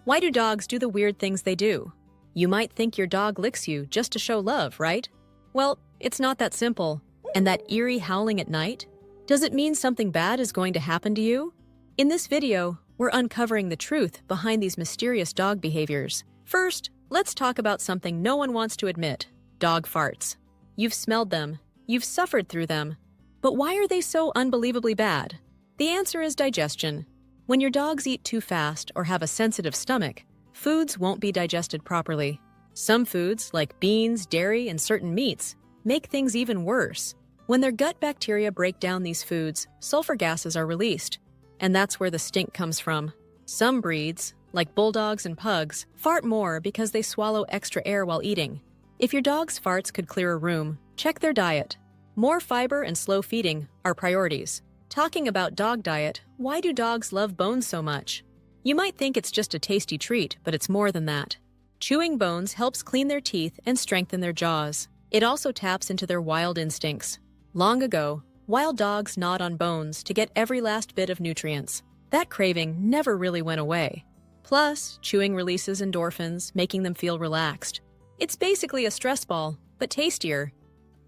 Why do dogs do the weird things they do? You might think your dog licks you just to show love, right? Well, it's not that simple. And that eerie howling at night? Does it mean something bad is going to happen to you? In this video, we're uncovering the truth behind these mysterious dog behaviors. First, let's talk about something no one wants to admit: dog farts. You've smelled them, you've suffered through them. But why are they so unbelievably bad? The answer is digestion. When your dogs eat too fast or have a sensitive stomach, foods won't be digested properly. Some foods, like beans, dairy, and certain meats, make things even worse. When their gut bacteria break down these foods, sulfur gases are released, and that's where the stink comes from. Some breeds, like bulldogs and pugs, fart more because they swallow extra air while eating. If your dog's farts could clear a room, check their diet. More fiber and slow feeding are priorities. Talking about dog diet, why do dogs love bones so much? You might think it's just a tasty treat, but it's more than that. Chewing bones helps clean their teeth and strengthen their jaws. It also taps into their wild instincts. Long ago, wild dogs gnawed on bones to get every last bit of nutrients. That craving never really went away. Plus, chewing releases endorphins, making them feel relaxed. It's basically a stress ball, but tastier.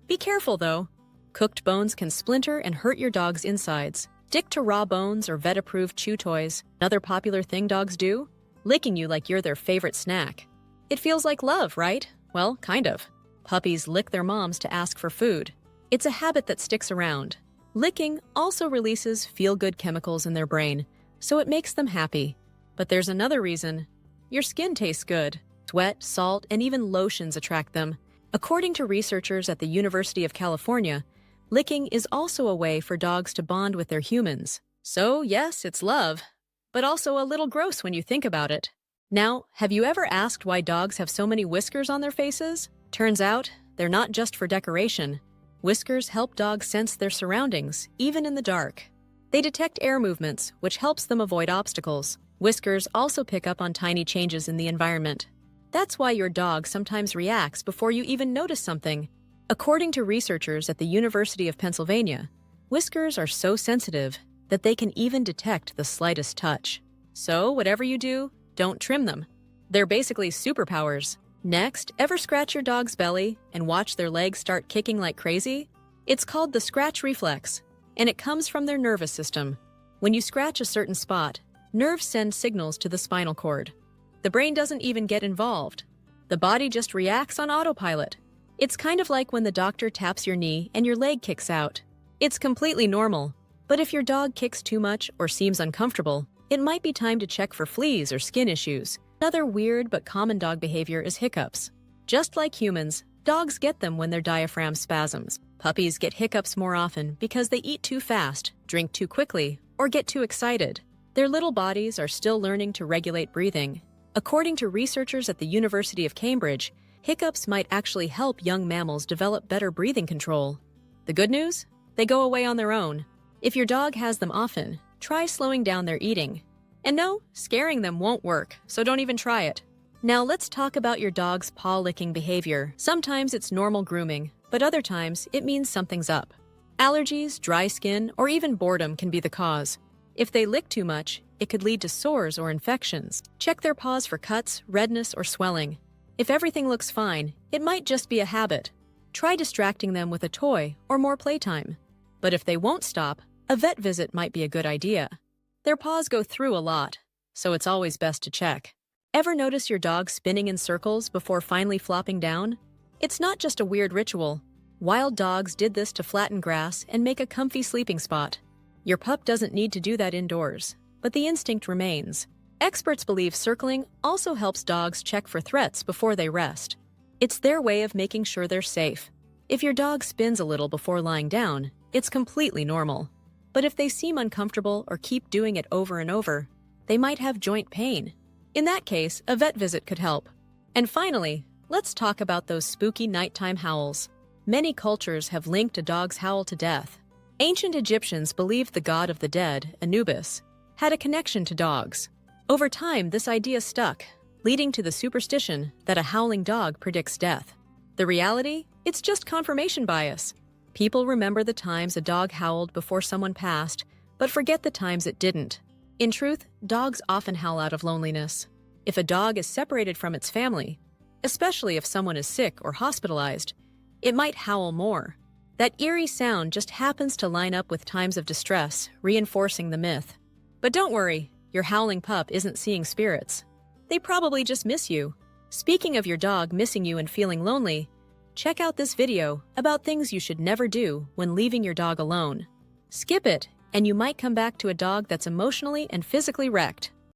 Be careful, though. Cooked bones can splinter and hurt your dog's insides. Stick to raw bones or vet-approved chew toys. Another popular thing dogs do? Licking you like you're their favorite snack. It feels like love, right? Well, kind of. Puppies lick their moms to ask for food. It's a habit that sticks around. Licking also releases feel-good chemicals in their brain, so it makes them happy. But there's another reason. Your skin tastes good. Sweat, salt, and even lotions attract them. According to researchers at the University of California, licking is also a way for dogs to bond with their humans. So yes, it's love, but also a little gross when you think about it. Now, have you ever asked why dogs have so many whiskers on their faces? Turns out, they're not just for decoration. Whiskers help dogs sense their surroundings, even in the dark. They detect air movements, which helps them avoid obstacles. Whiskers also pick up on tiny changes in the environment. That's why your dog sometimes reacts before you even notice something. According to researchers at the University of Pennsylvania, whiskers are so sensitive that they can even detect the slightest touch. So whatever you do, don't trim them. They're basically superpowers. Next, ever scratch your dog's belly and watch their legs start kicking like crazy? It's called the scratch reflex, and it comes from their nervous system. When you scratch a certain spot, nerves send signals to the spinal cord. The brain doesn't even get involved. The body just reacts on autopilot. It's kind of like when the doctor taps your knee and your leg kicks out. It's completely normal. But if your dog kicks too much or seems uncomfortable, it might be time to check for fleas or skin issues. Another weird but common dog behavior is hiccups. Just like humans, dogs get them when their diaphragm spasms. Puppies get hiccups more often because they eat too fast, drink too quickly, or get too excited. Their little bodies are still learning to regulate breathing. According to researchers at the University of Cambridge, hiccups might actually help young mammals develop better breathing control. The good news? They go away on their own. If your dog has them often, try slowing down their eating. And no, scaring them won't work, so don't even try it. Now let's talk about your dog's paw-licking behavior. Sometimes it's normal grooming, but other times it means something's up. Allergies, dry skin, or even boredom can be the cause. If they lick too much, it could lead to sores or infections. Check their paws for cuts, redness, or swelling. If everything looks fine, it might just be a habit. Try distracting them with a toy or more playtime. But if they won't stop, a vet visit might be a good idea. Their paws go through a lot, so it's always best to check. Ever notice your dog spinning in circles before finally flopping down? It's not just a weird ritual. Wild dogs did this to flatten grass and make a comfy sleeping spot. Your pup doesn't need to do that indoors, but the instinct remains. Experts believe circling also helps dogs check for threats before they rest. It's their way of making sure they're safe. If your dog spins a little before lying down, it's completely normal. But if they seem uncomfortable or keep doing it over and over, they might have joint pain. In that case, a vet visit could help. And finally, let's talk about those spooky nighttime howls. Many cultures have linked a dog's howl to death. Ancient Egyptians believed the god of the dead, Anubis, had a connection to dogs. Over time, this idea stuck, leading to the superstition that a howling dog predicts death. The reality? It's just confirmation bias. People remember the times a dog howled before someone passed, but forget the times it didn't. In truth, dogs often howl out of loneliness. If a dog is separated from its family, especially if someone is sick or hospitalized, it might howl more. That eerie sound just happens to line up with times of distress, reinforcing the myth. But don't worry, your howling pup isn't seeing spirits. They probably just miss you. Speaking of your dog missing you and feeling lonely, check out this video about things you should never do when leaving your dog alone. Skip it, and you might come back to a dog that's emotionally and physically wrecked.